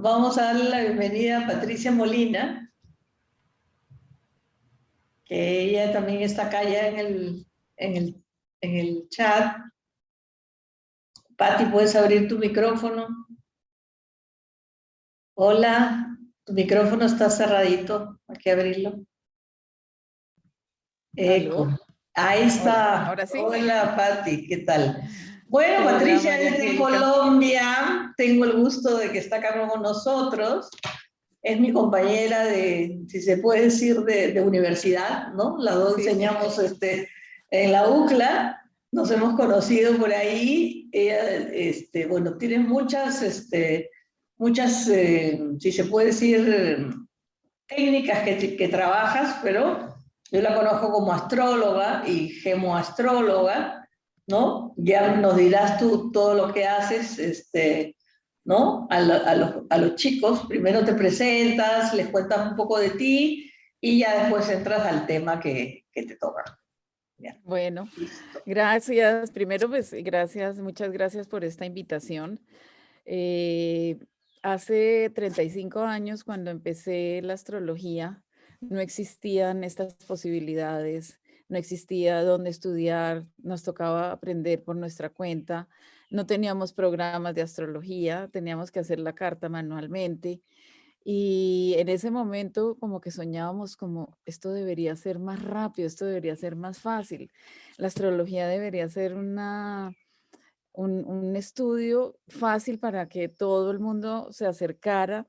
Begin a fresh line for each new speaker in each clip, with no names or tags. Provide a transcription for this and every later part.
vamos a darle la bienvenida a Patricia Molina, que ella también está acá ya en el chat. Pati, ¿puedes abrir tu micrófono? Hola, tu micrófono está cerradito, hay que abrirlo. Eco.
¿Aló?
Ahí
Hola,
está.
ahora sí.
Hola, Pati, ¿qué tal? Bueno,
Hola,
Patricia
María
es de
Angélica.
Colombia. Tengo el gusto de que está acá con nosotros. Es mi compañera de, si se puede decir, de universidad, ¿no? Las dos
Sí,
enseñamos en la UCLA, nos hemos conocido por ahí. Ella, bueno, tiene muchas, si se puede decir, técnicas que trabajas, pero yo la conozco como astróloga y gemoastróloga, ¿no? Ya nos dirás tú todo lo que haces, ¿no? A los chicos, primero te presentas, les cuentas un poco de ti y ya después entras al tema que te toca. Ya.
bueno,
Listo.
gracias. Primero, pues, gracias, muchas gracias por esta invitación. Eh, Hace 35 años, cuando empecé la astrología, no existían estas posibilidades, no existía dónde estudiar, nos tocaba aprender por nuestra cuenta, no teníamos programas de astrología, teníamos que hacer la carta manualmente. Y en ese momento como que soñábamos como esto debería ser más rápido, esto debería ser más fácil. La astrología debería ser un estudio fácil para que todo el mundo se acercara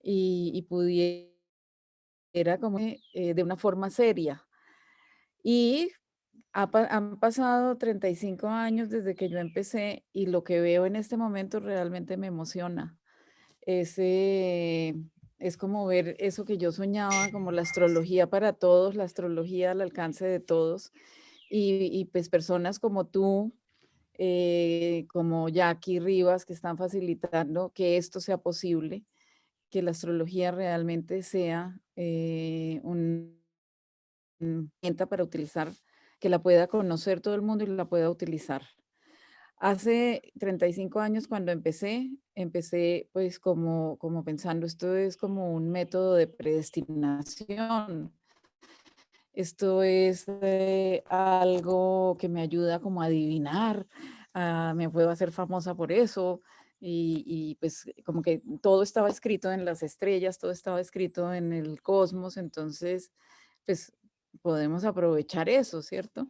y pudiera como de una forma seria. Y han pasado 35 años desde que yo empecé y lo que veo en este momento realmente me emociona. Ese es como ver eso que yo soñaba, como la astrología para todos, la astrología al alcance de todos. Y pues personas como tú, como Jackie Rivas, que están facilitando que esto sea posible, que la astrología realmente sea una herramienta para utilizar, que la pueda conocer todo el mundo y la pueda utilizar. Hace 35 años cuando empecé pues como pensando, esto es como un método de predestinación. Esto es algo que me ayuda como a adivinar, me puedo hacer famosa por eso. Y pues como que todo estaba escrito en las estrellas, todo estaba escrito en el cosmos, entonces pues podemos aprovechar eso, ¿cierto?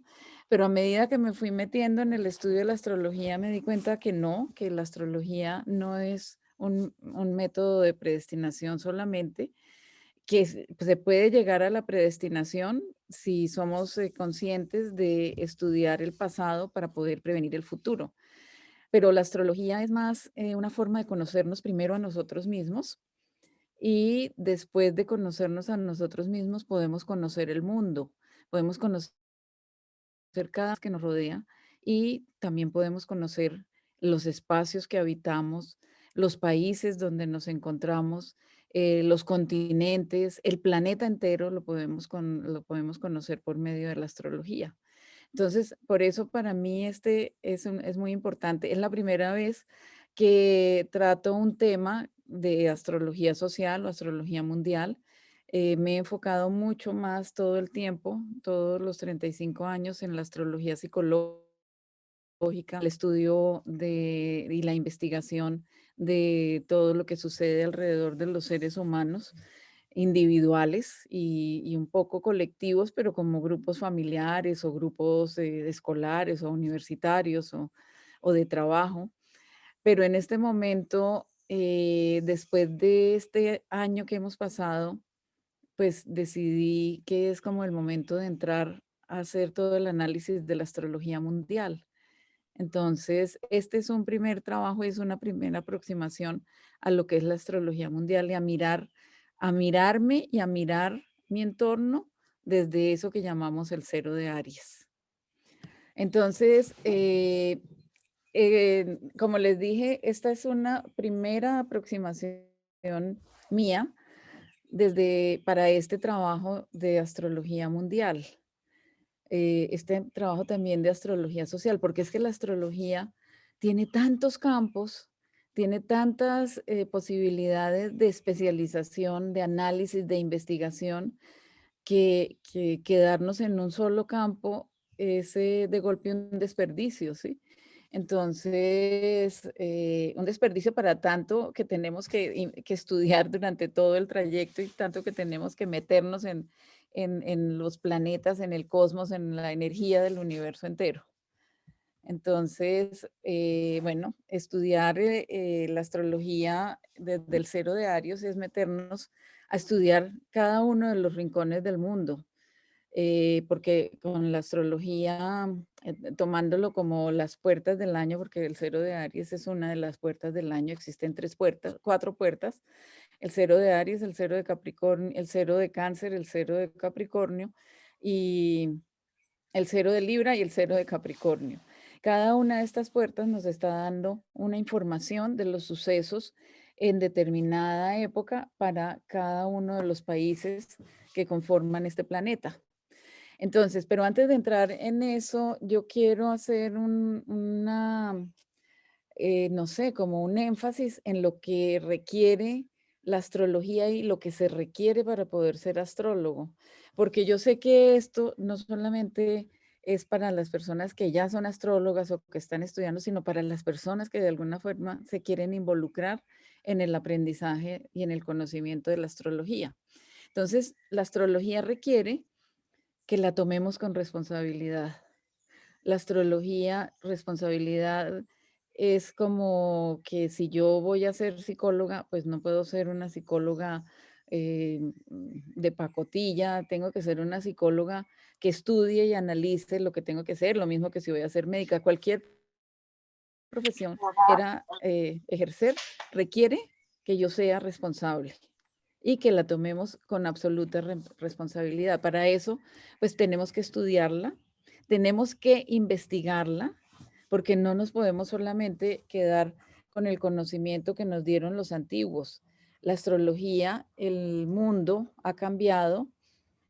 Pero a medida que me fui metiendo en el estudio de la astrología, me di cuenta que no, que la astrología no es un método de predestinación solamente, que pues, se puede llegar a la predestinación si somos conscientes de estudiar el pasado para poder prevenir el futuro. Pero la astrología es más una forma de conocernos primero a nosotros mismos y después de conocernos a nosotros mismos podemos conocer el mundo, podemos conocer cada que nos rodea y también podemos conocer los espacios que habitamos, los países donde nos encontramos, los continentes, el planeta entero lo podemos conocer por medio de la astrología. Entonces, por eso para mí este es muy importante. Es la primera vez que trato un tema de astrología social o astrología mundial. Me he enfocado mucho más todo el tiempo, todos los 35 años en la astrología psicológica, el estudio y la investigación de todo lo que sucede alrededor de los seres humanos individuales y un poco colectivos, pero como grupos familiares o grupos escolares o universitarios o de trabajo. Pero en este momento, después de este año que hemos pasado, pues decidí que es como el momento de entrar a hacer todo el análisis de la astrología mundial. Entonces, este es un primer trabajo, es una primera aproximación a lo que es la astrología mundial y a mirarme y a mirar mi entorno desde eso que llamamos el cero de Aries. Entonces, como les dije, esta es una primera aproximación mía para este trabajo de astrología mundial. Este trabajo también de astrología social, porque es que la astrología tiene tantos campos, tiene tantas posibilidades de especialización, de análisis, de investigación, que quedarnos en un solo campo es de golpe un desperdicio, ¿sí? Entonces, un desperdicio para tanto que tenemos que estudiar durante todo el trayecto y tanto que tenemos que meternos en los planetas, en el cosmos, en la energía del universo entero. Entonces, bueno, estudiar la astrología desde el cero de Aries es meternos a estudiar cada uno de los rincones del mundo, porque con la astrología, tomándolo como las puertas del año, porque el cero de Aries es una de las puertas del año, existen 3 puertas, 4 puertas, el cero de Aries, el cero de Capricornio, el cero de Cáncer, el cero de Capricornio y el cero de Libra y el cero de Capricornio. Cada una de estas puertas nos está dando una información de los sucesos en determinada época para cada uno de los países que conforman este planeta. Entonces, pero antes de entrar en eso, yo quiero hacer no sé, como un énfasis en lo que requiere la astrología y lo que se requiere para poder ser astrólogo, porque yo sé que esto no solamente es para las personas que ya son astrólogas o que están estudiando, sino para las personas que de alguna forma se quieren involucrar en el aprendizaje y en el conocimiento de la astrología. Entonces, la astrología requiere que la tomemos con responsabilidad. La astrología, responsabilidad, es como que si yo voy a ser psicóloga, pues no puedo ser una psicóloga de pacotilla, tengo que ser una psicóloga que estudie y analice lo que tengo que hacer, lo mismo que si voy a ser médica. Cualquier profesión que quiera ejercer requiere que yo sea responsable y que la tomemos con absoluta responsabilidad. Para eso, pues tenemos que estudiarla, tenemos que investigarla, porque no nos podemos solamente quedar con el conocimiento que nos dieron los antiguos. La astrología, el mundo ha cambiado,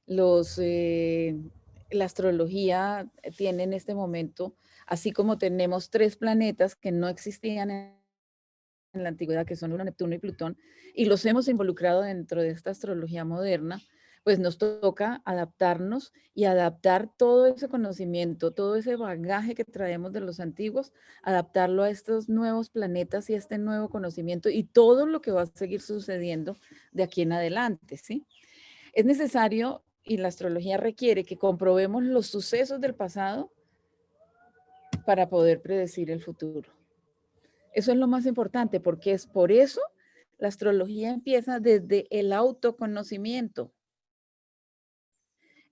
los, la astrología tiene en este momento, así como tenemos 3 planetas que no existían en la antigüedad, que son Urano, Neptuno y Plutón, y los hemos involucrado dentro de esta astrología moderna, pues nos toca adaptarnos y adaptar todo ese conocimiento, todo ese bagaje que traemos de los antiguos, adaptarlo a estos nuevos planetas y a este nuevo conocimiento y todo lo que va a seguir sucediendo de aquí en adelante, ¿sí? Es necesario y la astrología requiere que comprobemos los sucesos del pasado para poder predecir el futuro. Eso es lo más importante, porque es por eso la astrología empieza desde el autoconocimiento.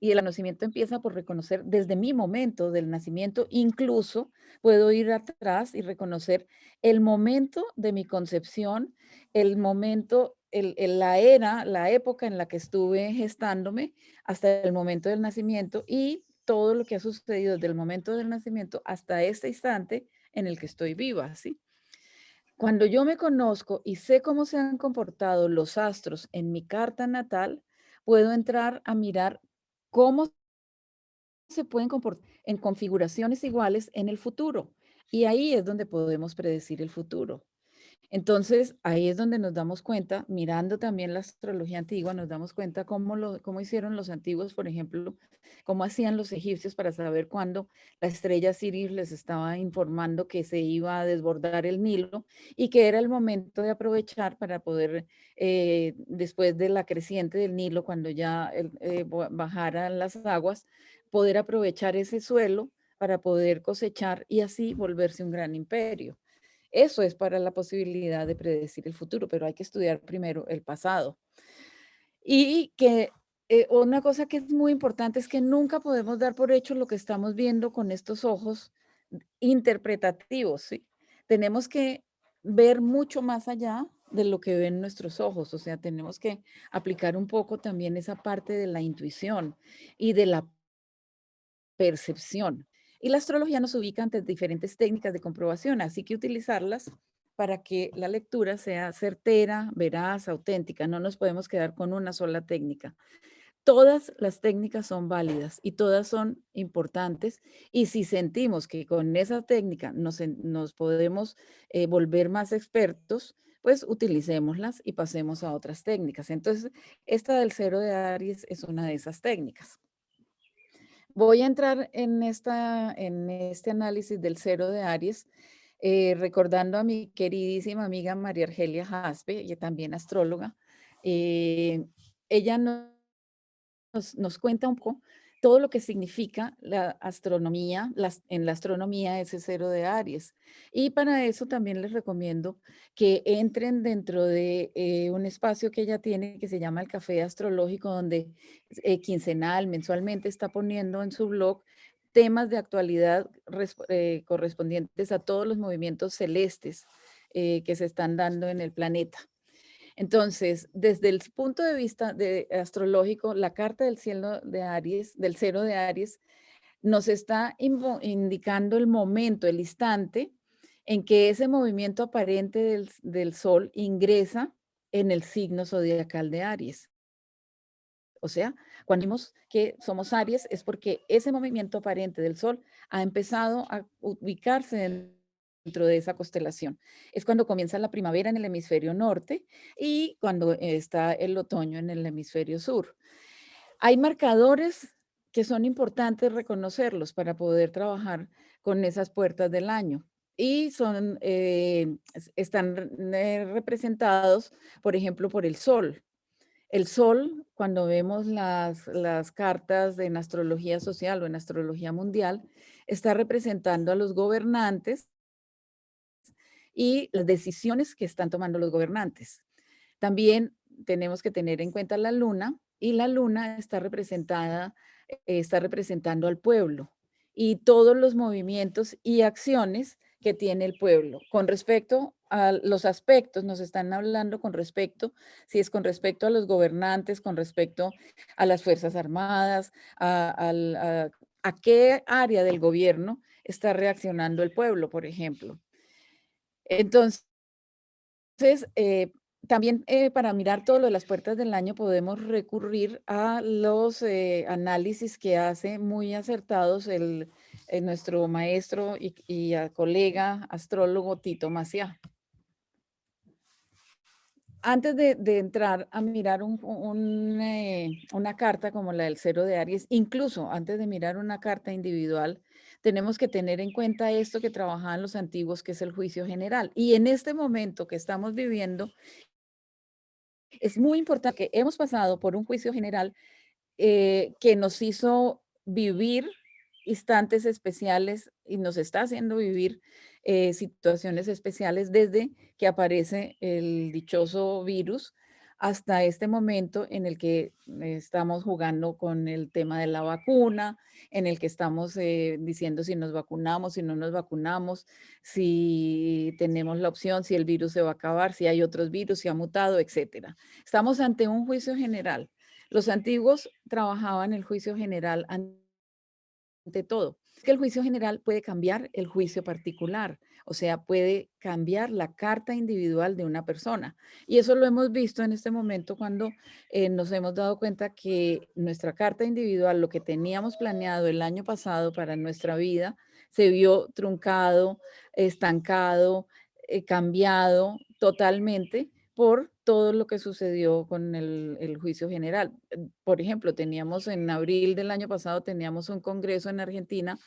Y el conocimiento empieza por reconocer desde mi momento del nacimiento, incluso puedo ir atrás y reconocer el momento de mi concepción, el momento, la era, la época en la que estuve gestándome hasta el momento del nacimiento y todo lo que ha sucedido desde el momento del nacimiento hasta este instante en el que estoy viva, ¿sí? Cuando yo me conozco y sé cómo se han comportado los astros en mi carta natal, puedo entrar a mirar cómo se pueden comportar en configuraciones iguales en el futuro. Y ahí es donde podemos predecir el futuro. Entonces, ahí es donde nos damos cuenta, mirando también la astrología antigua, nos damos cuenta cómo hicieron los antiguos, por ejemplo, cómo hacían los egipcios para saber cuándo la estrella Siris les estaba informando que se iba a desbordar el Nilo y que era el momento de aprovechar para poder, después de la creciente del Nilo, cuando ya bajaran las aguas, poder aprovechar ese suelo para poder cosechar y así volverse un gran imperio. Eso es para la posibilidad de predecir el futuro, pero hay que estudiar primero el pasado. Y que una cosa que es muy importante es que nunca podemos dar por hecho lo que estamos viendo con estos ojos interpretativos, ¿sí? Tenemos que ver mucho más allá de lo que ven nuestros ojos, o sea, tenemos que aplicar un poco también esa parte de la intuición y de la percepción. Y la astrología nos ubica ante diferentes técnicas de comprobación, así que utilizarlas para que la lectura sea certera, veraz, auténtica. No nos podemos quedar con una sola técnica. todas las técnicas son válidas y todas son importantes. Y si sentimos que con esa técnica nos podemos volver más expertos, pues utilicémoslas y pasemos a otras técnicas. Entonces, esta del cero de Aries es una de esas técnicas. Voy a entrar en este análisis del cero de Aries, recordando a mi queridísima amiga María Argelia Jaspe, ella también astróloga. Eh, ella nos cuenta un poco todo lo que significa la astronomía, en la astronomía ese cero de Aries. Y para eso también les recomiendo que entren dentro de un espacio que ella tiene que se llama el Café Astrológico, donde quincenal, mensualmente está poniendo en su blog temas de actualidad correspondientes a todos los movimientos celestes que se están dando en el planeta. Entonces, desde el punto de vista astrológico, la carta del cielo de Aries, del cero de Aries, nos está indicando el momento, el instante en que ese movimiento aparente del Sol ingresa en el signo zodiacal de Aries. O sea, cuando decimos que somos Aries es porque ese movimiento aparente del Sol ha empezado a ubicarse dentro de esa constelación. Es cuando comienza la primavera en el hemisferio norte y cuando está el otoño en el hemisferio sur. Hay marcadores que son importantes reconocerlos para poder trabajar con esas puertas del año. Y están representados, por ejemplo, por el sol. El sol, cuando vemos las cartas en astrología social o en astrología mundial, está representando a los gobernantes y las decisiones que están tomando los gobernantes. También tenemos que tener en cuenta la luna y la luna está representando al pueblo y todos los movimientos y acciones que tiene el pueblo. Con respecto a los aspectos, nos están hablando con respecto, si es con respecto a los gobernantes, con respecto a las Fuerzas Armadas, a qué área del gobierno está reaccionando el pueblo, por ejemplo. Entonces, también para mirar todo lo de las puertas del año podemos recurrir a los análisis que hace muy acertados nuestro maestro y colega astrólogo Tito Maciá. Antes de entrar a mirar una carta como la del cero de Aries, incluso antes de mirar una carta individual, tenemos que tener en cuenta esto que trabajaban los antiguos, que es el juicio general. Y en este momento que estamos viviendo, es muy importante que hemos pasado por un juicio general que nos hizo vivir instantes especiales y nos está haciendo vivir situaciones especiales desde que aparece el dichoso virus hasta este momento en el que estamos jugando con el tema de la vacuna, en el que estamos diciendo si nos vacunamos, si no nos vacunamos, si tenemos la opción, si el virus se va a acabar, si hay otros virus, si ha mutado, etcétera. Estamos ante un juicio general. Los antiguos trabajaban el juicio general ante todo. Es que el juicio general puede cambiar el juicio particular, o sea, puede cambiar la carta individual de una persona. Y eso lo hemos visto en este momento cuando nos hemos dado cuenta que nuestra carta individual, lo que teníamos planeado el año pasado para nuestra vida, se vio truncado, estancado, cambiado totalmente por todo lo que sucedió con el juicio general. Por ejemplo, teníamos en abril del año pasado, teníamos un congreso en Argentina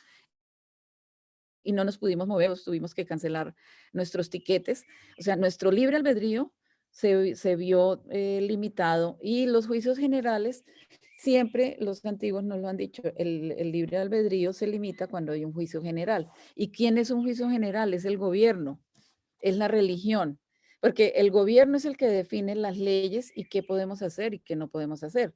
y no nos pudimos mover, tuvimos que cancelar nuestros tiquetes. O sea, nuestro libre albedrío se vio limitado y los juicios generales, siempre los antiguos nos lo han dicho, el libre albedrío se limita cuando hay un juicio general. ¿Y quién es un juicio general? Es el gobierno, es la religión, porque el gobierno es el que define las leyes y qué podemos hacer y qué no podemos hacer.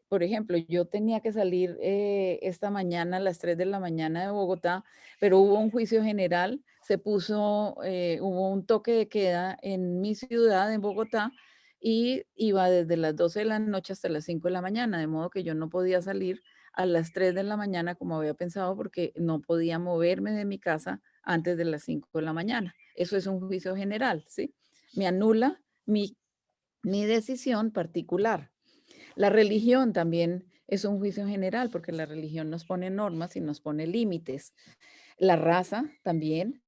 Por ejemplo, yo tenía que salir esta mañana a las 3 de la mañana de Bogotá, pero hubo un juicio general, hubo un toque de queda en mi ciudad, en Bogotá, y iba desde las 12 de la noche hasta las 5 de la mañana, de modo que yo no podía salir a las 3 de la mañana como había pensado porque no podía moverme de mi casa antes de las 5 de la mañana. Eso es un juicio general, ¿sí? Me anula mi decisión particular. La religión también es un juicio general porque la religión nos pone normas y nos pone límites. La raza también,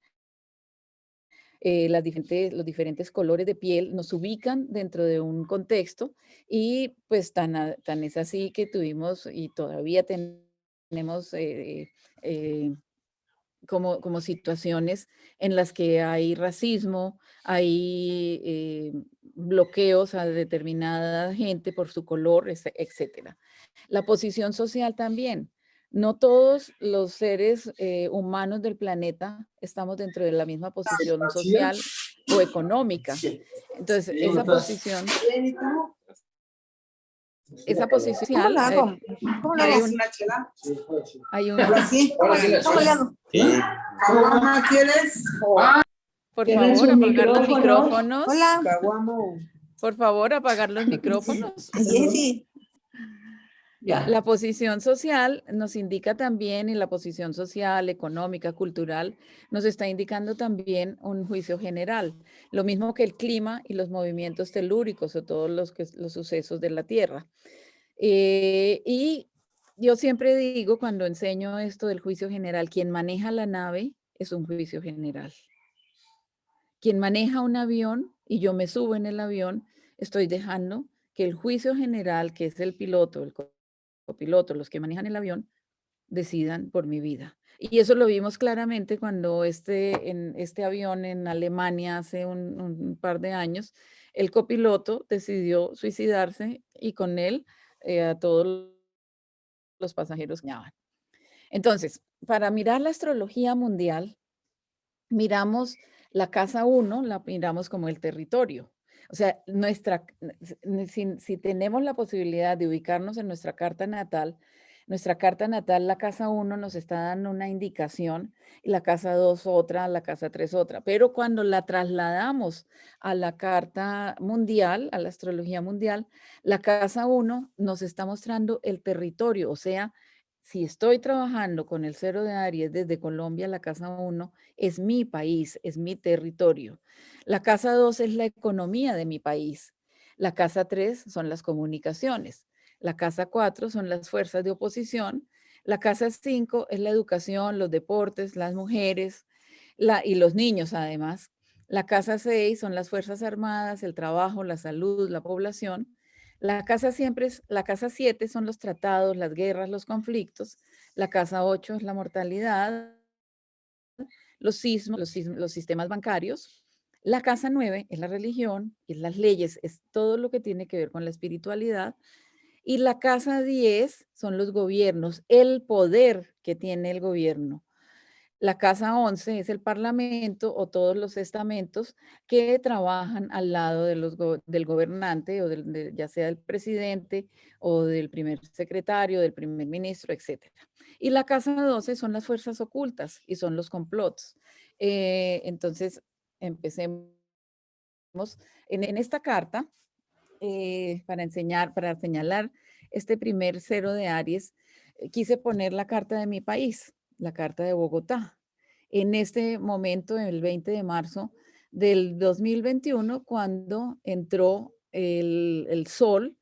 los diferentes colores de piel nos ubican dentro de un contexto y pues tan es así que tuvimos y todavía tenemos como situaciones en las que hay racismo, hay bloqueos a determinada gente por su color, etcétera. La posición social también. No todos los seres humanos del planeta estamos dentro de la misma posición social o económica. Entonces, esa posición
¿Cómo
social,
la hago? ¿Cómo la
hay
hago?
un, hay un,
Ahora sí. ¿Cómo le hago? ¿Caguama quieres?
por
Cierren
favor,
sus
apagar los
micrófonos.
micrófonos.
Hola.
Por favor, apagar los micrófonos.
Jessy.
Ya.
La posición social nos indica también, y la posición social, económica, cultural, nos está indicando también un juicio general. Lo mismo que el clima y los movimientos telúricos o todos los sucesos de la Tierra. Y yo siempre digo cuando enseño esto del juicio general, quien maneja la nave es un juicio general. Quien maneja un avión y yo me subo en el avión, estoy dejando que el juicio general, que es el piloto, el copiloto, los que manejan el avión, decidan por mi vida. Y eso lo vimos claramente cuando en este avión en Alemania hace un par de años, el copiloto decidió suicidarse y con él a todos los pasajeros que iban. Entonces, para mirar la astrología mundial, miramos la casa 1, la miramos como el territorio. O sea, si tenemos la posibilidad de ubicarnos en nuestra carta natal, la casa 1 nos está dando una indicación y la casa 2 otra, la casa 3 otra. Pero cuando la trasladamos a la carta mundial, a la astrología mundial, la casa 1 nos está mostrando el territorio. O sea, si estoy trabajando con el 0 de Aries desde Colombia, la casa 1 es mi país, es mi territorio. La casa 2 es la economía de mi país. La casa 3 son las comunicaciones. La casa 4 son las fuerzas de oposición. La casa 5 es la educación, los deportes, las mujeres y los niños además. La casa 6 son las fuerzas armadas, el trabajo, la salud, la población. La casa 7 son los tratados, las guerras, los conflictos. La casa 8 es la mortalidad, los sismos, los sistemas bancarios. La casa 9 es la religión, es las leyes, es todo lo que tiene que ver con la espiritualidad. Y la casa 10 son los gobiernos, el poder que tiene el gobierno. La casa 11 es el parlamento o todos los estamentos que trabajan al lado del gobernante o ya sea del presidente o del primer secretario, del primer ministro, etc. Y la casa 12 son las fuerzas ocultas y son los complots. Entonces, empecemos en esta carta para señalar este primer 0 de Aries. Quise poner la carta de mi país, la carta de Bogotá. En este momento, el 20 de marzo del 2021, cuando entró el sol,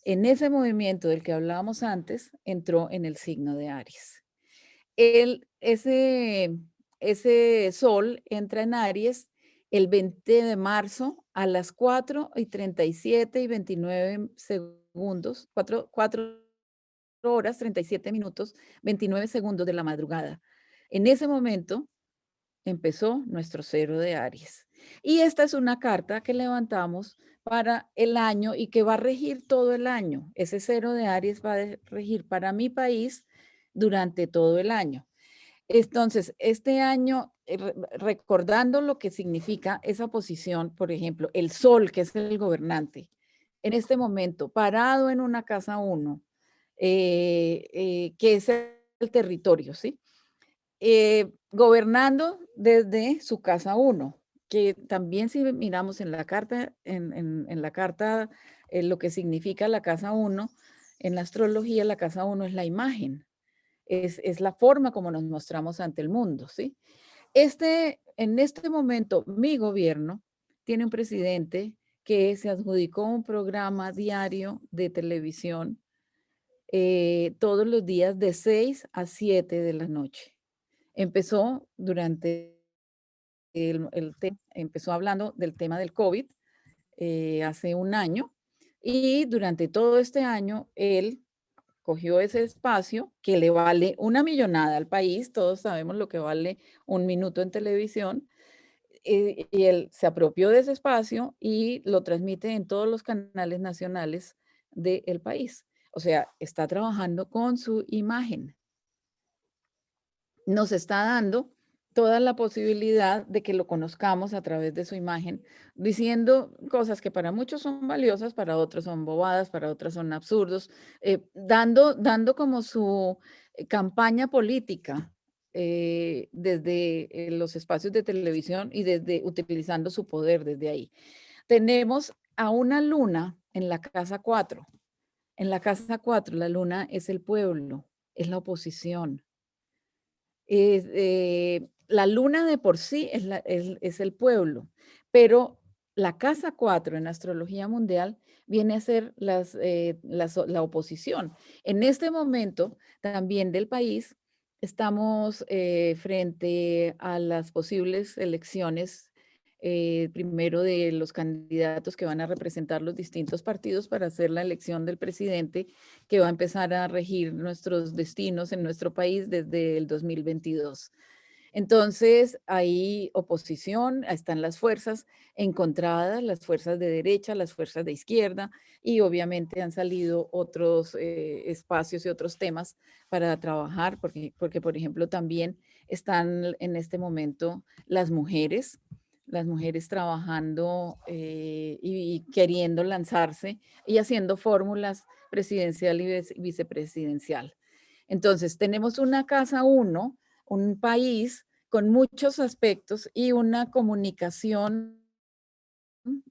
en ese movimiento del que hablábamos antes, entró en el signo de Aries. Ese sol entra en Aries el 20 de marzo a las 4:37 y 29 segundos, 4 horas, 37 minutos, 29 segundos de la madrugada. En ese momento empezó nuestro 0 de Aries. Y esta es una carta que levantamos para el año y que va a regir todo el año. Ese 0 de Aries va a regir para mi país durante todo el año. Entonces, este año, recordando lo que significa esa posición, por ejemplo, el sol, que es el gobernante, en este momento, parado en una casa 1, que es el territorio, ¿sí? Gobernando desde su casa 1, que también si miramos en la carta, en la carta, lo que significa la casa 1, en la astrología la casa 1 es la imagen, es la forma como nos mostramos ante el mundo, ¿sí? En este momento, mi gobierno tiene un presidente que se adjudicó un programa diario de televisión todos los días de 6 a 7 de la noche. Empezó durante empezó hablando del tema del COVID hace un año y durante todo este año él cogió ese espacio que le vale una millonada al país, todos sabemos lo que vale un minuto en televisión, y él se apropió de ese espacio y lo transmite en todos los canales nacionales del país. O sea, está trabajando con su imagen. Nos está dando toda la posibilidad de que lo conozcamos a través de su imagen, diciendo cosas que para muchos son valiosas, para otros son bobadas, para otros son absurdos, dando como su campaña política desde los espacios de televisión y desde utilizando su poder desde ahí. Tenemos a una luna en la casa 4. En la casa 4, la luna es el pueblo, es la oposición. La luna de por sí es el pueblo, pero la casa 4 en astrología mundial viene a ser la oposición. En este momento también del país estamos frente a las posibles elecciones, primero de los candidatos que van a representar los distintos partidos para hacer la elección del presidente que va a empezar a regir nuestros destinos en nuestro país desde el 2022. Entonces, hay oposición, están las fuerzas encontradas, las fuerzas de derecha, las fuerzas de izquierda, y obviamente han salido otros espacios y otros temas para trabajar, porque, por ejemplo, también están en este momento las mujeres trabajando y queriendo lanzarse y haciendo fórmulas presidencial y vicepresidencial. Entonces, tenemos una casa 1, un país con muchos aspectos y una comunicación.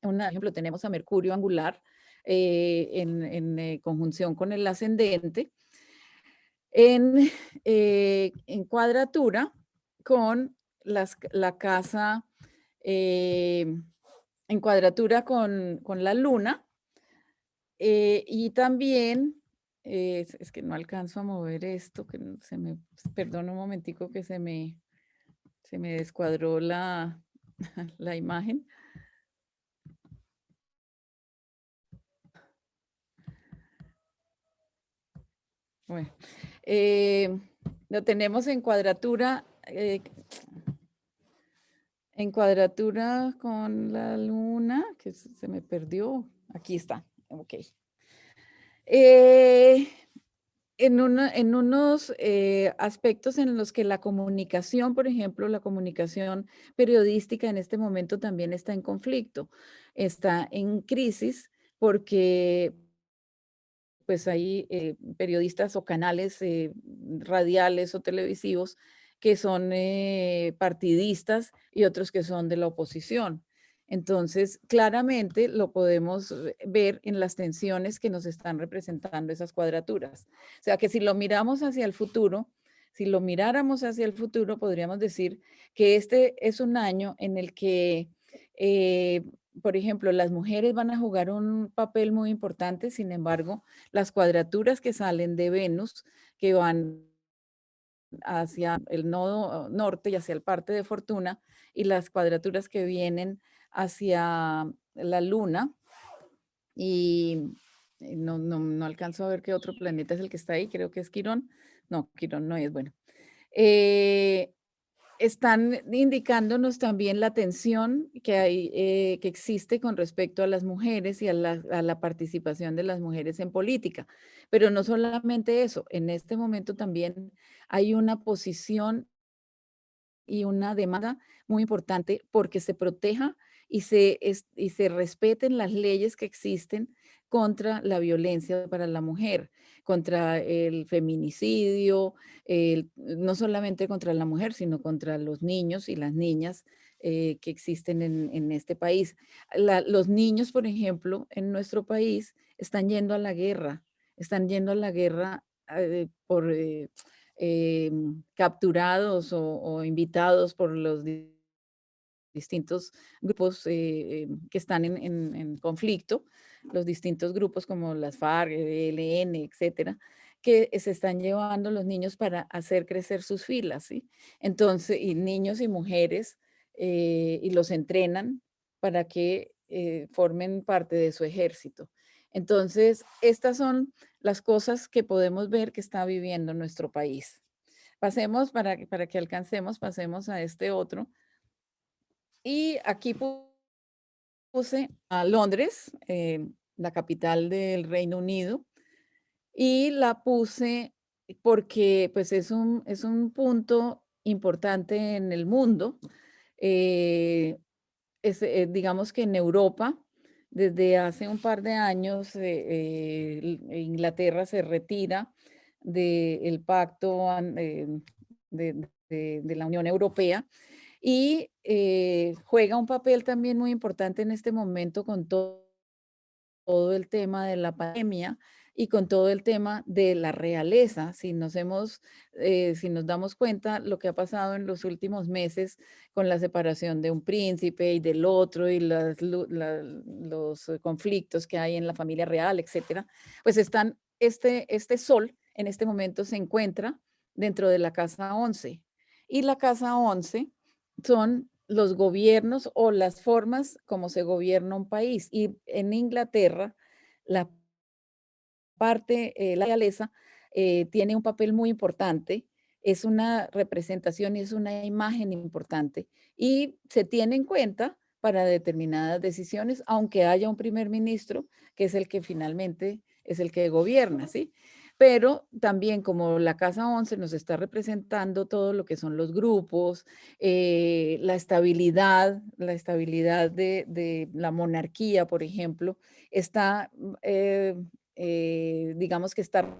Por ejemplo, tenemos a Mercurio angular en conjunción con el ascendente, en cuadratura con la casa, en cuadratura con la luna, y también, es que no alcanzo a mover esto, que perdón un momentico que se me descuadró la, la imagen. Bueno, lo tenemos en cuadratura con la luna, que se me perdió. Aquí está, ok. En unos aspectos en los que la comunicación, por ejemplo, la comunicación periodística en este momento también está en conflicto, está en crisis porque pues hay periodistas o canales radiales o televisivos que son partidistas y otros que son de la oposición. Entonces, claramente lo podemos ver en las tensiones que nos están representando esas cuadraturas. O sea, que si lo miramos hacia el futuro, si lo miráramos hacia el futuro, podríamos decir que este es un año en el que por ejemplo, las mujeres van a jugar un papel muy importante, sin embargo, las cuadraturas que salen de Venus, que van hacia el nodo norte y hacia el parte de Fortuna, y las cuadraturas que vienen hacia la Luna, y no alcanzo a ver qué otro planeta es el que está ahí, creo que es Quirón. No, Quirón no es, bueno. Están indicándonos también la tensión que hay, que existe con respecto a las mujeres y a la participación de las mujeres en política. Pero no solamente eso, en este momento también hay una posición y una demanda muy importante porque se proteja y se respeten las leyes que existen contra la violencia para la mujer, contra el feminicidio, no solamente contra la mujer, sino contra los niños y las niñas que existen en este país. Los niños, por ejemplo, en nuestro país están yendo a la guerra, están yendo a la guerra por capturados o invitados por los distintos grupos que están en conflicto, los distintos grupos como las FARC, ELN, etcétera, que se están llevando los niños para hacer crecer sus filas, ¿sí? Entonces, y niños y mujeres, y los entrenan para que formen parte de su ejército. Entonces, estas son las cosas que podemos ver que está viviendo nuestro país. Pasemos, para que alcancemos, pasemos a este otro. Y aquí puse a Londres, la capital del Reino Unido, y la puse porque pues es un punto importante en el mundo. Eh, digamos que en Europa, desde hace un par de años, Inglaterra se retira del pacto de la Unión Europea y juega un papel también muy importante en este momento con todo el tema de la pandemia y con todo el tema de la realeza. Si nos damos cuenta lo que ha pasado en los últimos meses con la separación de un príncipe y del otro y los conflictos que hay en la familia real, etcétera, pues este sol en este momento se encuentra dentro de la casa 11 y la casa 11 son los gobiernos o las formas como se gobierna un país. Y en Inglaterra, la la realeza, tiene un papel muy importante, es una representación y es una imagen importante y se tiene en cuenta para determinadas decisiones, aunque haya un primer ministro que es el que finalmente es el que gobierna, ¿sí? Pero también como la Casa 11 nos está representando todo lo que son los grupos, la estabilidad de la monarquía, por ejemplo, está digamos que está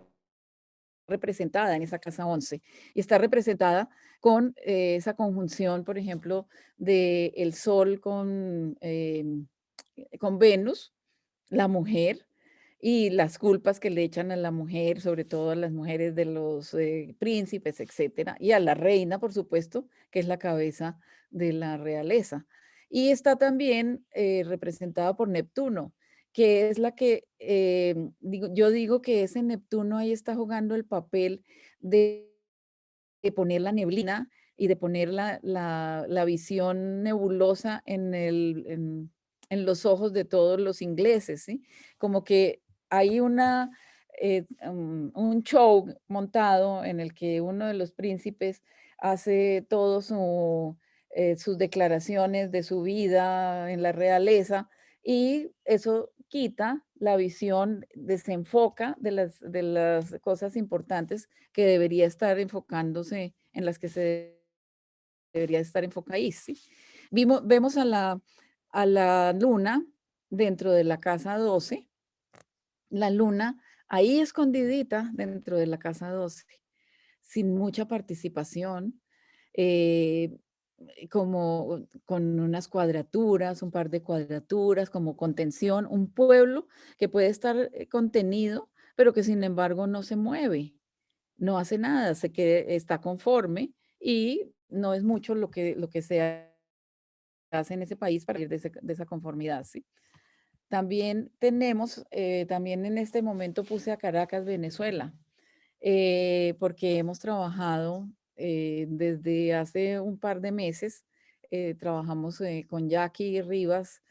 representada en esa casa 11 y está representada con esa conjunción, por ejemplo, de el Sol con Venus, la mujer, y las culpas que le echan a la mujer, sobre todo a las mujeres de los príncipes, etcétera, y a la reina, por supuesto, que es la cabeza de la realeza. Y está también representada por Neptuno, que es la que, yo digo que ese Neptuno ahí está jugando el papel de poner la neblina y de poner la visión nebulosa en los ojos de todos los ingleses, ¿sí? Como que hay un show montado en el que uno de los príncipes hace todos sus declaraciones de su vida en la realeza y eso quita la visión, desenfoca de las cosas importantes que debería estar enfocándose, en las que se debería estar enfocada ahí, ¿sí? Vemos a la luna dentro de la casa 12, la luna ahí escondidita dentro de la casa 12, sin mucha participación, eh, como con unas cuadraturas, un par de cuadraturas, como contención, un pueblo que puede estar contenido, pero que sin embargo no se mueve, no hace nada, está conforme y no es mucho lo que se hace en ese país para ir de esa conformidad, ¿sí? También tenemos, también en este momento puse a Caracas, Venezuela, porque hemos trabajado desde hace un par de meses, trabajamos con Jackie Rivas,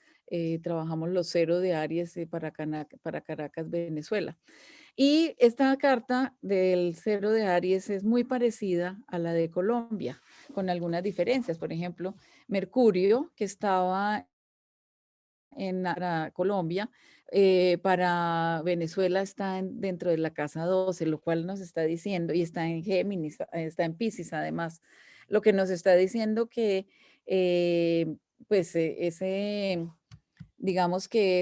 trabajamos los cero de Aries para Caracas, Venezuela. Y esta carta del cero de Aries es muy parecida a la de Colombia, con algunas diferencias. Por ejemplo, Mercurio, que estaba para Colombia, para Venezuela está dentro de la casa 12, lo cual nos está diciendo, y está en Géminis, está en Piscis además, lo que nos está diciendo que, eh, pues, digamos que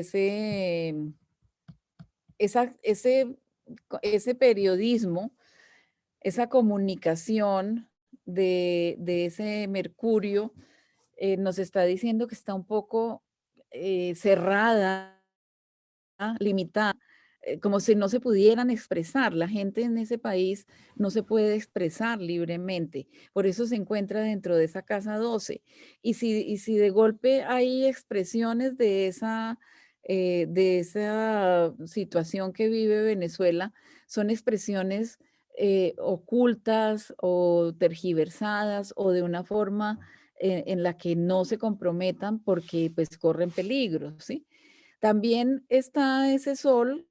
ese periodismo, esa comunicación de ese Mercurio, nos está diciendo que está un poco cerrada, limitada como si no se pudieran expresar. La gente en ese país no se puede expresar libremente. Por eso se encuentra dentro de esa casa 12. Y si de golpe hay expresiones de esa situación que vive Venezuela, son expresiones ocultas o tergiversadas o de una forma en la que no se comprometan porque pues corren peligro, ¿sí? También está ese sol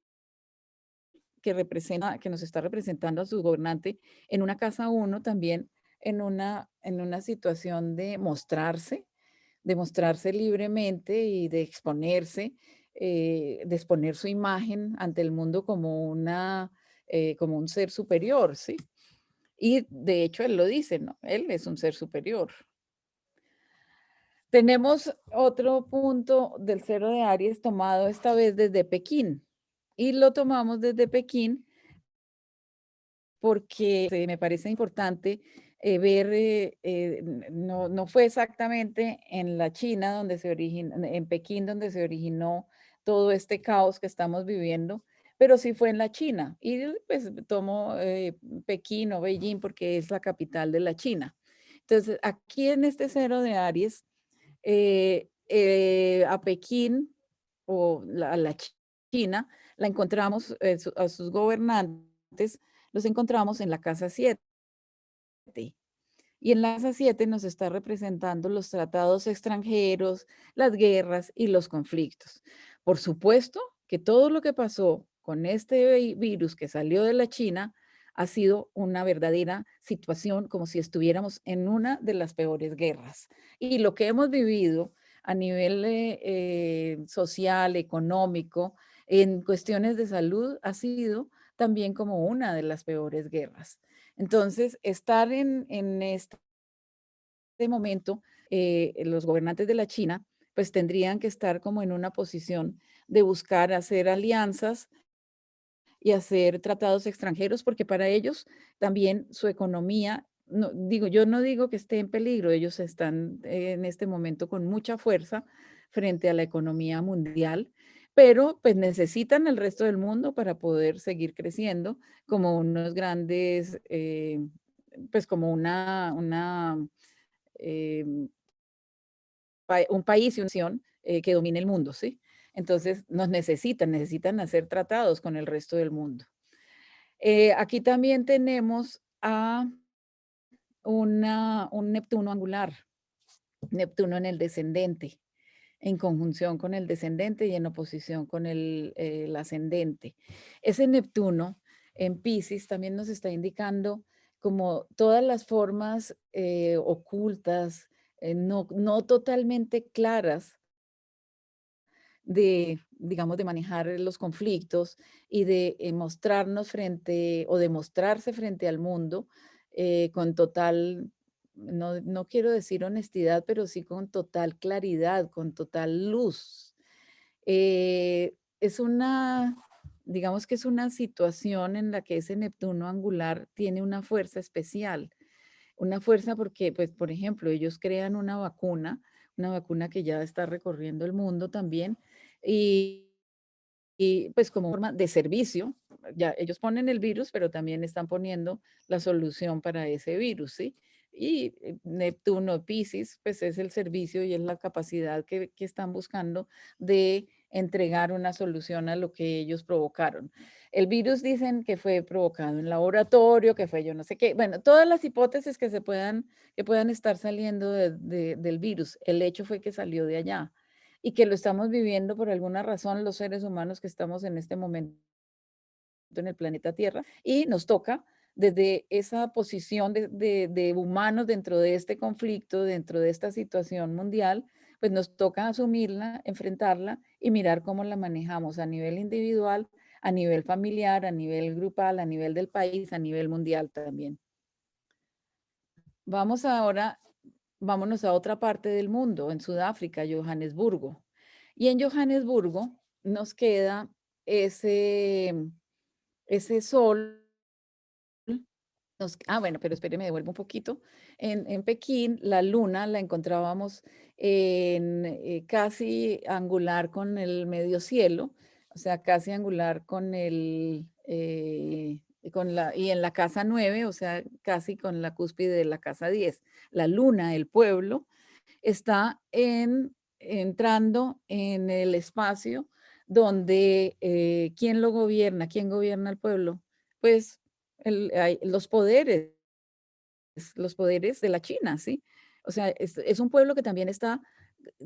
que representa, que nos está representando a su gobernante en una casa uno también en una situación de mostrarse libremente y de exponer su imagen ante el mundo como como un ser superior, ¿sí? Y de hecho él lo dice, ¿no? Él es un ser superior. Tenemos otro punto del cero de Aries tomado esta vez desde Pekín. Y lo tomamos desde Pekín porque me parece importante ver, no fue exactamente en la China donde se originó, en Pekín donde se originó todo este caos que estamos viviendo, pero sí fue en la China. Y pues tomo Pekín o Beijing porque es la capital de la China. Entonces, aquí en este cero de Aries, a Pekín a la China, la encontramos, a sus gobernantes, los encontramos en la casa 7. Y en la casa 7 nos está representando los tratados extranjeros, las guerras y los conflictos. Por supuesto que todo lo que pasó con este virus que salió de la China ha sido una verdadera situación como si estuviéramos en una de las peores guerras. Y lo que hemos vivido a nivel social, económico, en cuestiones de salud, ha sido también como una de las peores guerras. Entonces, estar en este momento, los gobernantes de la China, pues tendrían que estar como en una posición de buscar hacer alianzas y hacer tratados extranjeros, porque para ellos también su economía, no, digo, yo no digo que esté en peligro, ellos están en este momento con mucha fuerza frente a la economía mundial, pero pues necesitan el resto del mundo para poder seguir creciendo como unos grandes, pues como eh, un país y una nación que domine el mundo, ¿sí? Entonces nos necesitan hacer tratados con el resto del mundo. Aquí también tenemos a un Neptuno angular, Neptuno en el descendente, en conjunción con el descendente y en oposición con el ascendente. Ese Neptuno en Piscis también nos está indicando como todas las formas ocultas, no totalmente claras de, digamos, de manejar los conflictos y de mostrarnos frente o demostrarse frente al mundo con total, no quiero decir honestidad, pero sí con total claridad, con total luz. Es digamos que es una situación en la que ese Neptuno angular tiene una fuerza especial, una fuerza porque, pues, por ejemplo, ellos crean una vacuna que ya está recorriendo el mundo también, y pues como forma de servicio, ya ellos ponen el virus, pero también están poniendo la solución para ese virus, ¿sí? Y Neptuno, Piscis, pues es el servicio y es la capacidad que están buscando de entregar una solución a lo que ellos provocaron. El virus dicen que fue provocado en laboratorio, que fue yo no sé qué, bueno, todas las hipótesis que puedan estar saliendo del virus. El hecho fue que salió de allá y que lo estamos viviendo por alguna razón los seres humanos que estamos en este momento en el planeta Tierra y nos toca desde esa posición de humanos dentro de este conflicto, dentro de esta situación mundial, pues nos toca asumirla, enfrentarla y mirar cómo la manejamos a nivel individual, a nivel familiar, a nivel grupal, a nivel del país, a nivel mundial también. Vamos ahora, vámonos a otra parte del mundo, en Sudáfrica, Johannesburgo. Y en Johannesburgo nos queda ese, ese sol. Bueno, pero espere, me devuelvo un poquito. En Pekín, la luna la encontrábamos casi angular con el medio cielo, o sea, casi angular con y en la casa 9, o sea, casi con la cúspide de la casa 10. La luna, el pueblo, está entrando en el espacio donde, ¿quién lo gobierna? ¿Quién gobierna al pueblo? Pues los poderes de la China, ¿sí? O sea, es un pueblo que también está,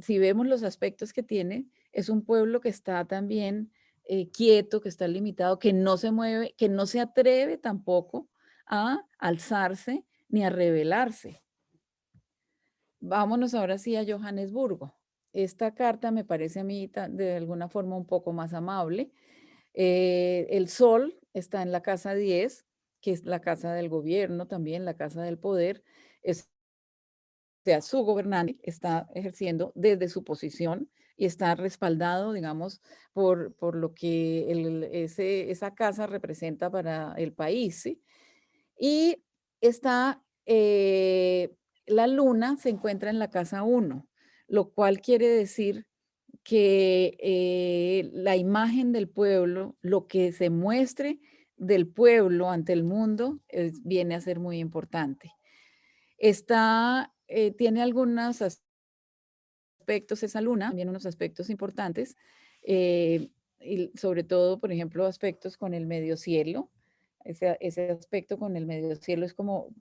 si vemos los aspectos que tiene, es un pueblo que está también quieto, que está limitado, que no se mueve, que no se atreve tampoco a alzarse ni a rebelarse. Vámonos ahora sí a Johannesburgo. Esta carta me parece a mí de alguna forma un poco más amable. El sol está en la casa 10, que es la casa del gobierno también, la casa del poder. O sea, su gobernante está ejerciendo desde su posición y está respaldado, digamos, por lo que esa casa representa para el país, ¿sí? Y está, la luna se encuentra en la casa 1, lo cual quiere decir que la imagen del pueblo, lo que se muestre del pueblo ante el mundo, viene a ser muy importante. Tiene algunos aspectos esa luna, también unos aspectos importantes, y sobre todo, por ejemplo, aspectos con el medio cielo. Ese aspecto con el medio cielo es como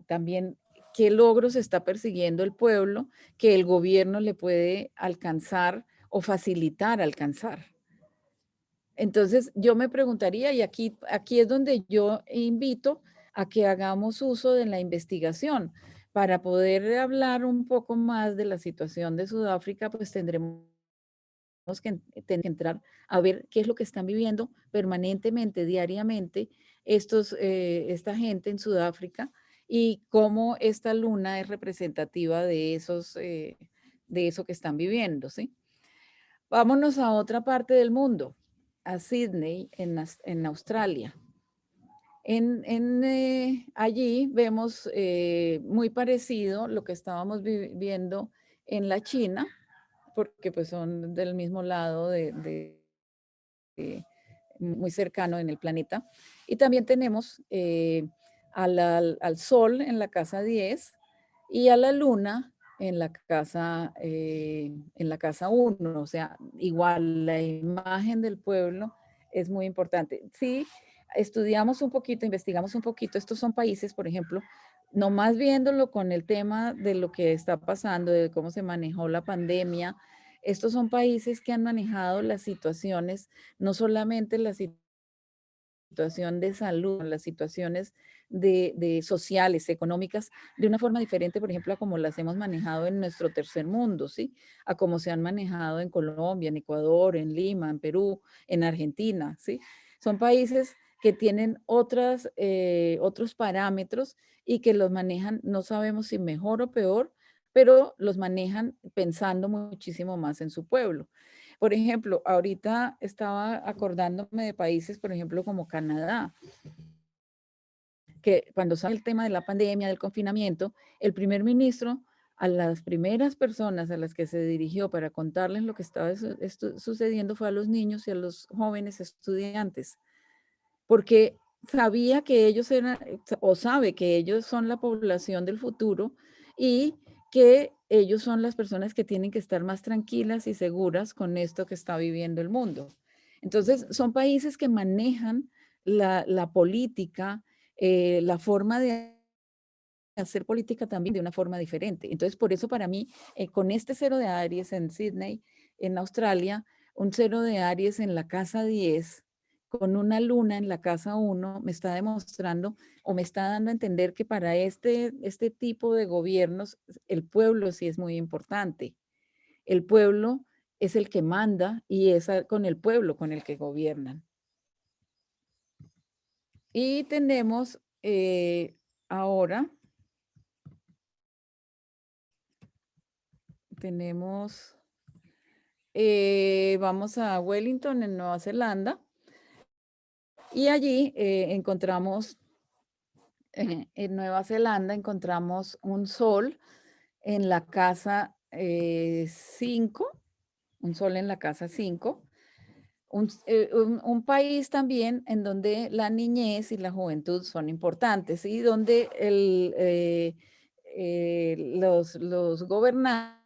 también qué logros está persiguiendo el pueblo que el gobierno le puede alcanzar o facilitar alcanzar. Entonces, yo me preguntaría, y aquí es donde yo invito a que hagamos uso de la investigación. Para poder hablar un poco más de la situación de Sudáfrica, pues tendremos que entrar a ver qué es lo que están viviendo permanentemente, diariamente, esta gente en Sudáfrica y cómo esta luna es representativa de eso que están viviendo, ¿sí? Vámonos a otra parte del mundo, a Sydney, en Australia. Allí vemos muy parecido lo que estábamos viendo en la China, porque pues son del mismo lado muy cercano en el planeta. Y también tenemos al Sol en la casa 10 y a la Luna en la casa 1. O sea, igual la imagen del pueblo es muy importante. Sí, estudiamos un poquito, investigamos un poquito, estos son países, por ejemplo, nomás viéndolo con el tema de lo que está pasando, de cómo se manejó la pandemia, estos son países que han manejado las situaciones, no solamente la situación de salud, las situaciones de sociales, económicas, de una forma diferente, por ejemplo, a como las hemos manejado en nuestro tercer mundo, ¿sí? A como se han manejado en Colombia, en Ecuador, en Lima, en Perú, en Argentina, ¿sí? Son países que tienen otros parámetros y que los manejan, no sabemos si mejor o peor, pero los manejan pensando muchísimo más en su pueblo. Por ejemplo, ahorita estaba acordándome de países, por ejemplo, como Canadá, que cuando sale el tema de la pandemia, del confinamiento, el primer ministro, a las primeras personas a las que se dirigió para contarles lo que estaba sucediendo fue a los niños y a los jóvenes estudiantes, porque sabía que ellos eran, o sabe que ellos son la población del futuro y que ellos son las personas que tienen que estar más tranquilas y seguras con esto que está viviendo el mundo. Entonces, son países que manejan la política, la forma de hacer política también de una forma diferente. Entonces, por eso para mí, con este cero de Aries en Sydney, en Australia, un cero de Aries en la casa 10, con una luna en la casa 1, me está demostrando o me está dando a entender que para este tipo de gobiernos, el pueblo sí es muy importante. El pueblo es el que manda y es con el pueblo con el que gobiernan. Y tenemos ahora... vamos a Wellington, en Nueva Zelanda, y allí encontramos, en Nueva Zelanda encontramos un sol en la casa 5, un sol en la casa 5, un país también en donde la niñez y la juventud son importantes y donde los gobernantes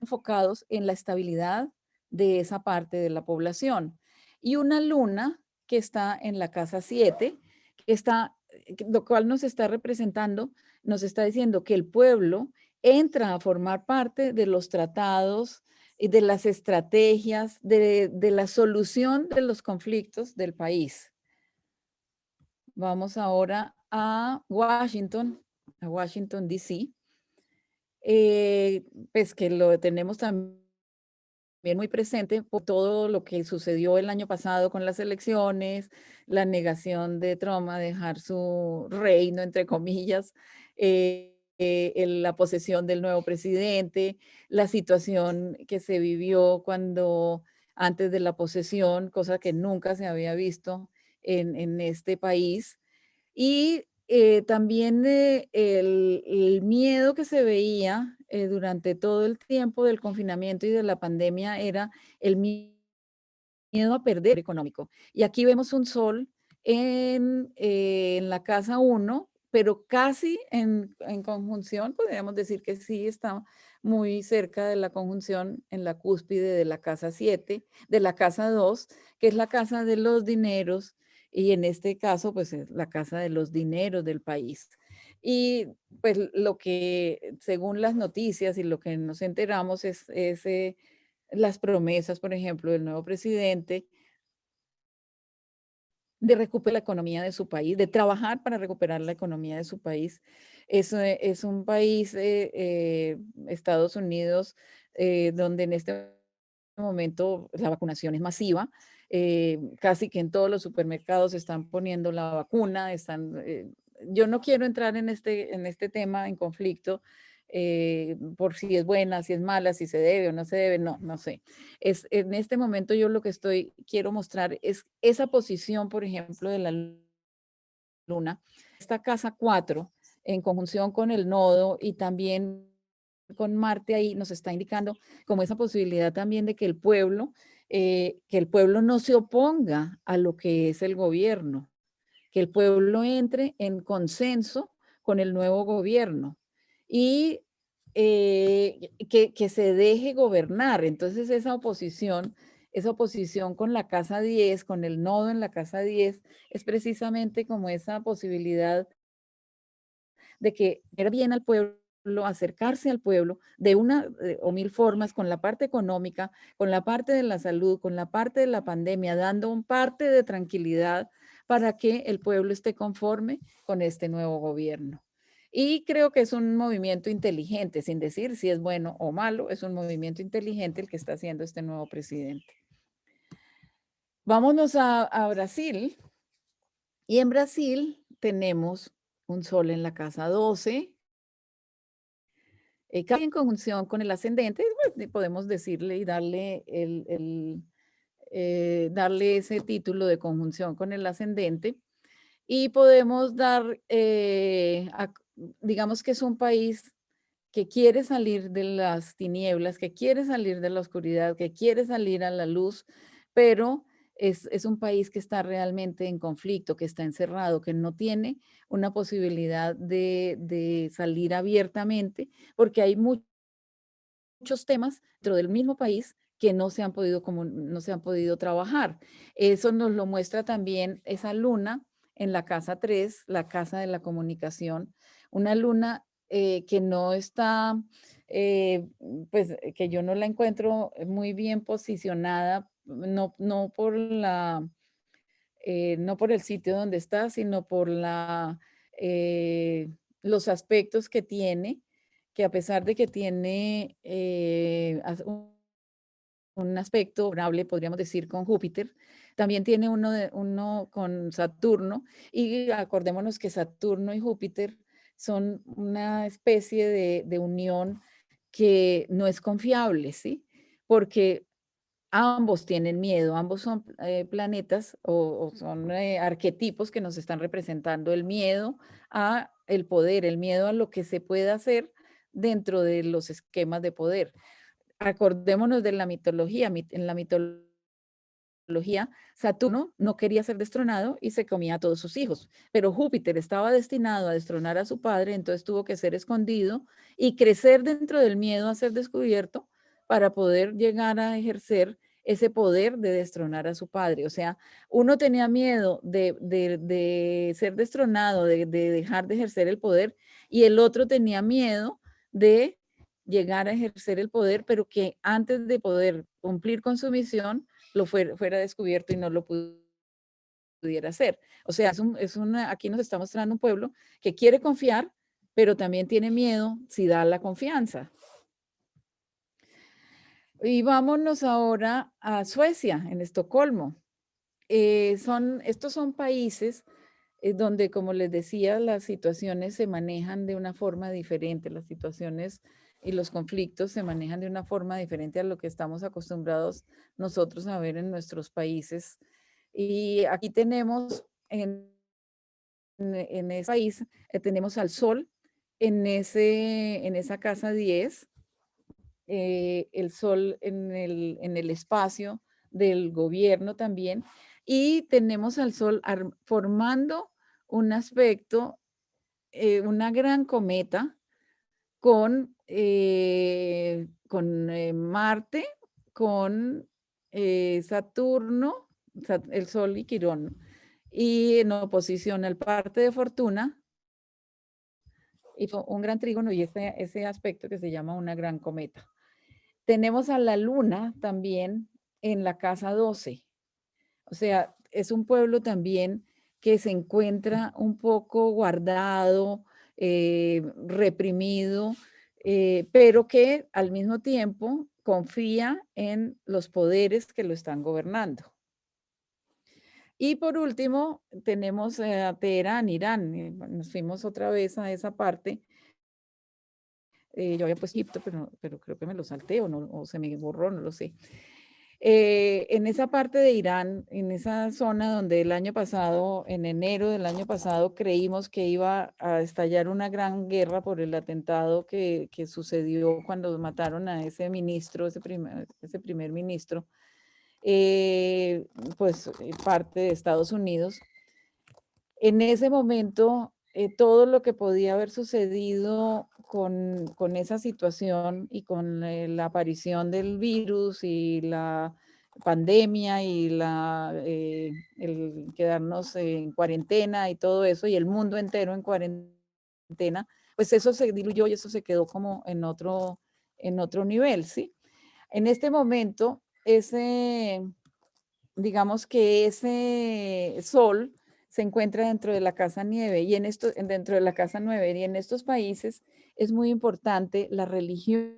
enfocados en la estabilidad de esa parte de la población. Y una luna que está en la casa 7, lo cual nos está representando, nos está diciendo que el pueblo entra a formar parte de los tratados y de las estrategias, de la solución de los conflictos del país. Vamos ahora a Washington D.C., pues que lo tenemos también muy presente por todo lo que sucedió el año pasado con las elecciones, la negación de Trump a dejar su reino, entre comillas, la posesión del nuevo presidente, la situación que se vivió cuando antes de la posesión, cosa que nunca se había visto en este país. Y también el miedo que se veía durante todo el tiempo del confinamiento y de la pandemia era el miedo a perder económico. Y aquí vemos un sol en la casa 1, pero casi en conjunción, podríamos decir que sí está muy cerca de la conjunción en la cúspide de la casa 7, de la casa 2, que es la casa de los dineros, y en este caso, pues es la casa de los dineros del país. Y pues lo que, según las noticias y lo que nos enteramos, es las promesas, por ejemplo, del nuevo presidente de recuperar la economía de su país, de trabajar para recuperar la economía de su país. Es un país, Estados Unidos, donde en este momento la vacunación es masiva. Casi que en todos los supermercados están poniendo la vacuna. Yo no quiero entrar en este tema en conflicto por si es buena, si es mala, si se debe o no se debe, no sé. En este momento yo lo que quiero mostrar es esa posición, por ejemplo, de la luna, esta casa 4 en conjunción con el nodo y también con Marte ahí nos está indicando como esa posibilidad también de que el pueblo no se oponga a lo que es el gobierno, que el pueblo entre en consenso con el nuevo gobierno y que se deje gobernar. Entonces esa oposición con la casa 10, con el nodo en la casa 10, es precisamente como esa posibilidad de que ver bien al pueblo, acercarse al pueblo de una o mil formas, con la parte económica, con la parte de la salud, con la parte de la pandemia, dando un parte de tranquilidad para que el pueblo esté conforme con este nuevo gobierno. Y creo que es un movimiento inteligente, sin decir si es bueno o malo, es un movimiento inteligente el que está haciendo este nuevo presidente. Vámonos a Brasil. Y en Brasil tenemos un sol en la casa 12, casi en conjunción con el ascendente, pues, podemos decirle y darle ese título de conjunción con el ascendente. Y podemos digamos que es un país que quiere salir de las tinieblas, que quiere salir de la oscuridad, que quiere salir a la luz, pero es un país que está realmente en conflicto, que está encerrado, que no tiene una posibilidad de salir abiertamente, porque hay muchos temas dentro del mismo país que no se han podido trabajar. Eso nos lo muestra también esa luna en la casa 3, la casa de la comunicación, una luna que no está, pues que yo no la encuentro muy bien posicionada, no por el sitio donde está, sino por eh, los aspectos que tiene, que a pesar de que tiene un aspecto favorable, podríamos decir, con Júpiter, también tiene uno con Saturno, y acordémonos que Saturno y Júpiter son una especie de unión que no es confiable, ¿sí? Porque ambos tienen miedo, ambos son planetas o son arquetipos que nos están representando el miedo a el poder, el miedo a lo que se puede hacer dentro de los esquemas de poder. Acordémonos de la mitología. En la mitología Saturno no quería ser destronado y se comía a todos sus hijos, pero Júpiter estaba destinado a destronar a su padre, entonces tuvo que ser escondido y crecer dentro del miedo a ser descubierto para poder llegar a ejercer ese poder de destronar a su padre. O sea, uno tenía miedo de ser destronado, de dejar de ejercer el poder, y el otro tenía miedo de llegar a ejercer el poder, pero que antes de poder cumplir con su misión, lo fuera descubierto y no lo pudiera hacer. O sea, aquí nos está mostrando un pueblo que quiere confiar, pero también tiene miedo si da la confianza. Y vámonos ahora a Suecia, en Estocolmo. Estos son países donde, como les decía, las situaciones se manejan de una forma diferente, las situaciones y los conflictos se manejan de una forma diferente a lo que estamos acostumbrados nosotros a ver en nuestros países. Y aquí tenemos en ese país, tenemos al sol en esa casa 10, el sol en el espacio del gobierno también, y tenemos al sol formando un aspecto, una gran cometa con Marte, con Saturno, el Sol y Quirón, y en oposición al parte de Fortuna, y un gran trígono y ese aspecto que se llama una gran cometa. Tenemos a la Luna también en la casa 12. O sea, es un pueblo también que se encuentra un poco guardado, reprimido, pero que al mismo tiempo confía en los poderes que lo están gobernando. Y por último, tenemos a Teherán, Irán. Nos fuimos otra vez a esa parte. Yo había puesto Egipto, pero creo que me lo salté o se me borró, no lo sé. En esa parte de Irán, en esa zona donde el año pasado, en enero del año pasado, creímos que iba a estallar una gran guerra por el atentado que sucedió cuando mataron a ese ministro, ese primer ministro, pues parte de Estados Unidos. En ese momento, todo lo que podía haber sucedido con esa situación y con la aparición del virus y la pandemia y el quedarnos en cuarentena y todo eso, y el mundo entero en cuarentena, pues eso se diluyó y eso se quedó como en otro nivel, ¿sí? En este momento, digamos que ese sol se encuentra dentro de la casa 9 y dentro de la casa 9, y en estos países es muy importante la religión,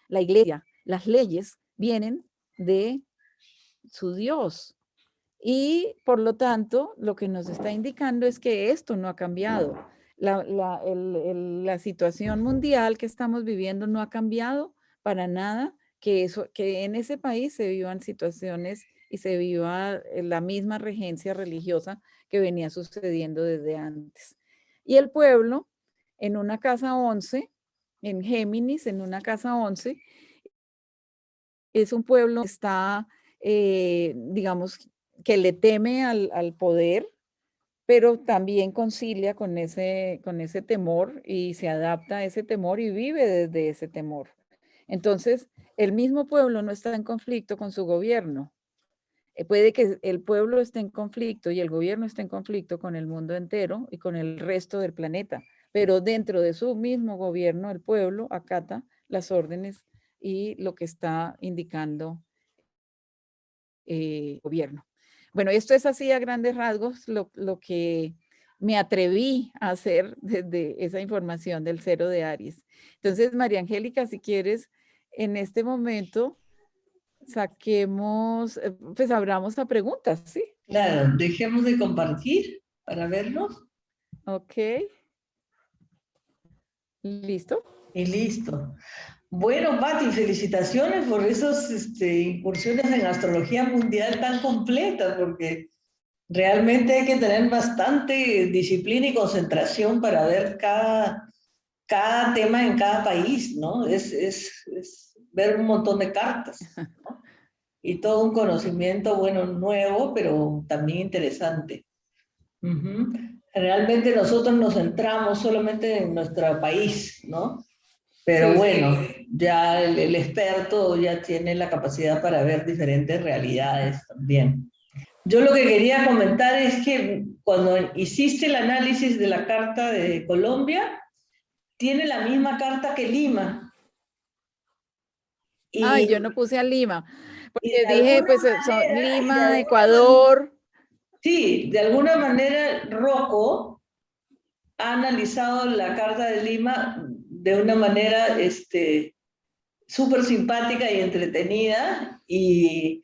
la iglesia, las leyes vienen de su Dios. Y por lo tanto, lo que nos está indicando es que esto no ha cambiado. La situación mundial que estamos viviendo no ha cambiado para nada, que en ese país se vivan situaciones y se viva la misma regencia religiosa que venía sucediendo desde antes. Y el pueblo, en una casa 11, en Géminis, en una casa 11, es un pueblo que está, digamos, que le teme al poder, pero también concilia con ese temor y se adapta a ese temor y vive desde ese temor. Entonces, el mismo pueblo no está en conflicto con su gobierno. Puede que el pueblo esté en conflicto y el gobierno esté en conflicto con el mundo entero y con el resto del planeta, pero dentro de su mismo gobierno, el pueblo acata las órdenes y lo que está indicando gobierno. Bueno, esto es así a grandes rasgos lo que me atreví a hacer desde esa información del cero de Aries. Entonces, María Angélica, si quieres, en este momento saquemos, pues abramos a preguntas, ¿sí?
Claro, dejemos de compartir para vernos.
Ok. ¿Listo?
Y listo. Bueno, Pati, felicitaciones por esas incursiones en astrología mundial tan completas, porque realmente hay que tener bastante disciplina y concentración para ver cada tema en cada país, ¿no? Es ver un montón de cartas, ¿no? y todo un conocimiento, bueno, nuevo, pero también interesante. Generalmente nosotros nos centramos solamente en nuestro país, ¿no? Pero
Sí.
bueno, ya el experto ya tiene la capacidad para ver diferentes realidades también. Yo lo que quería comentar es que cuando hiciste el análisis de la Carta de Colombia, tiene la misma carta que Lima.
Ay,
Y,
yo no puse a Lima,
y
porque
de
dije,
alguna
pues son
manera,
Lima, Ecuador.
sí, de alguna manera Rocco ha analizado la Carta de Lima de una manera súper simpática y entretenida y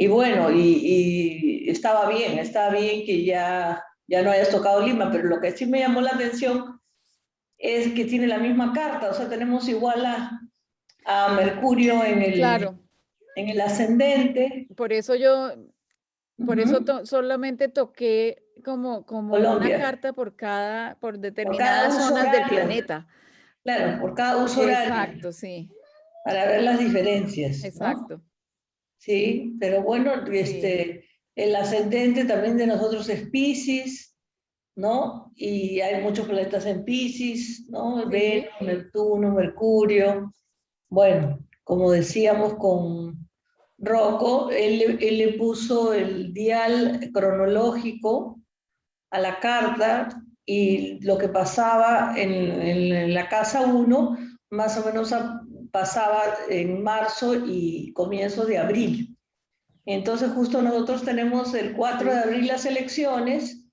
bueno, y estaba bien que ya no hayas tocado Lima, pero lo que sí me llamó la atención es que tiene la misma carta, o sea, tenemos igual a Mercurio
Claro,
en el ascendente.
por eso yo,
Ujú.
solamente toqué como una
Colombia,
carta por
por cada
determinadas
uso
zonas del
horario,
planeta.
claro, por cada uso horario,
Exacto, sí,
para ver las diferencias, ¿no?
exacto,
Sí, pero bueno,
sí,
el ascendente también de nosotros es Piscis, ¿no? Y hay muchos planetas en Piscis, ¿no? Venus,
sí,
Neptuno, Mercurio. Bueno, como decíamos con Rocco, él le puso el dial cronológico a la carta y lo que pasaba en la casa 1, más o menos pasaba en marzo y comienzos de abril. Entonces justo nosotros tenemos el 4 de
sí.
abril las elecciones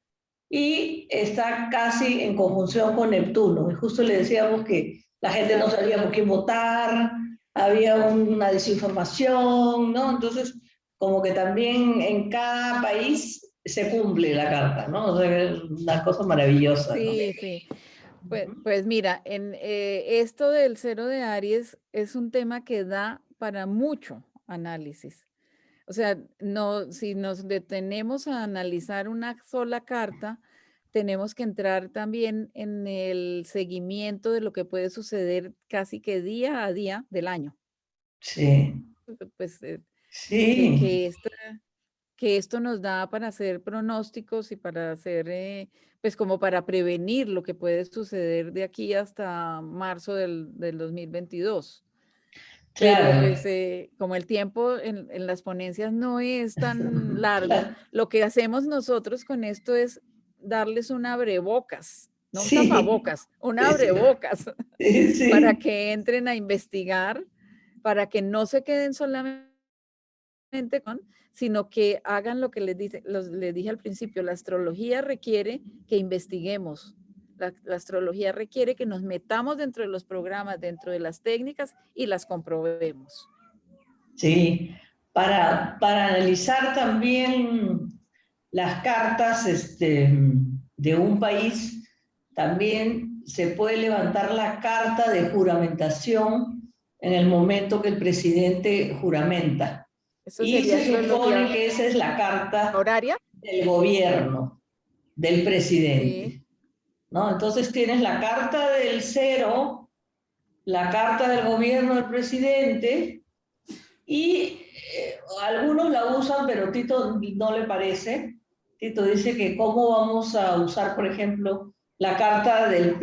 y está casi en conjunción con Neptuno. Y justo le decíamos que la gente no
Claro.
sabía por quién votar, había una desinformación, ¿no? Entonces, como que también en cada país se cumple la carta, ¿no? O sea, es una cosa maravillosa, ¿no?
Sí, sí. Pues mira, esto del cero de Aries es un tema que da para mucho análisis. O sea, no, si nos detenemos a analizar una sola carta, tenemos que entrar también en el seguimiento de lo que puede suceder casi que día a día del año.
Sí,
Pues que,
sí,
que esta- que esto nos da para hacer pronósticos y para hacer, pues como para prevenir lo que puede suceder de aquí hasta marzo del 2022. Pero
claro,
pues como el tiempo en las ponencias no es tan largo,
claro,
lo que hacemos nosotros con esto es darles un abrebocas, no un
sí,
tapabocas, un
sí, sí,
abrebocas
sí,
para
sí,
que entren a investigar, para que no se queden solamente sino que hagan lo que les dije al principio, la astrología requiere que investiguemos, la astrología requiere que nos metamos dentro de los programas, dentro de las técnicas y las comprobemos.
sí. Para analizar también las cartas de un país, también se puede levantar la carta de juramentación en el momento que el presidente juramenta.
Eso
Y
sería
se supone
astrología
que esa es la carta
horaria.
del gobierno, del
Sí,
presidente, ¿no? Entonces tienes la carta del cero, la carta del gobierno del presidente, y algunos la usan, pero Tito no le parece. Tito dice que cómo vamos a usar, por ejemplo, la carta del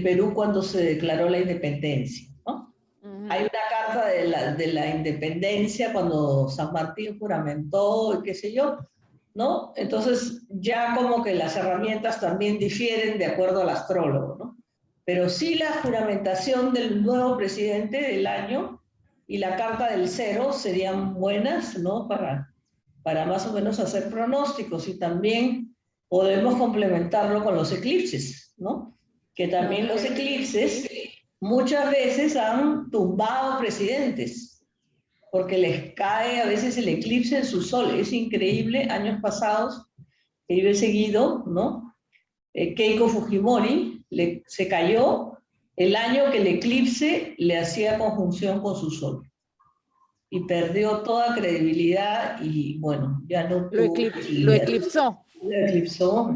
Perú cuando se declaró la independencia, ¿no? Hay
ujú,
una carta de la independencia cuando San Martín juramentó y qué sé yo, ¿no? Entonces ya como que las herramientas también difieren de acuerdo al astrólogo, ¿no? Pero sí la juramentación del nuevo presidente del año y la carta del cero serían buenas, ¿no? Para más o menos hacer pronósticos y también podemos complementarlo con los eclipses, ¿no? Que también
ok,
los eclipses
sí,
muchas veces han tumbado presidentes porque les cae a veces el eclipse en su sol. Es increíble, años pasados que yo he seguido, ¿no? Keiko Fujimori se cayó el año que el eclipse le hacía conjunción con su sol y perdió toda credibilidad y bueno, ya no tuvo
lo
posibilidad.
eclipsó.
Lo eclipsó.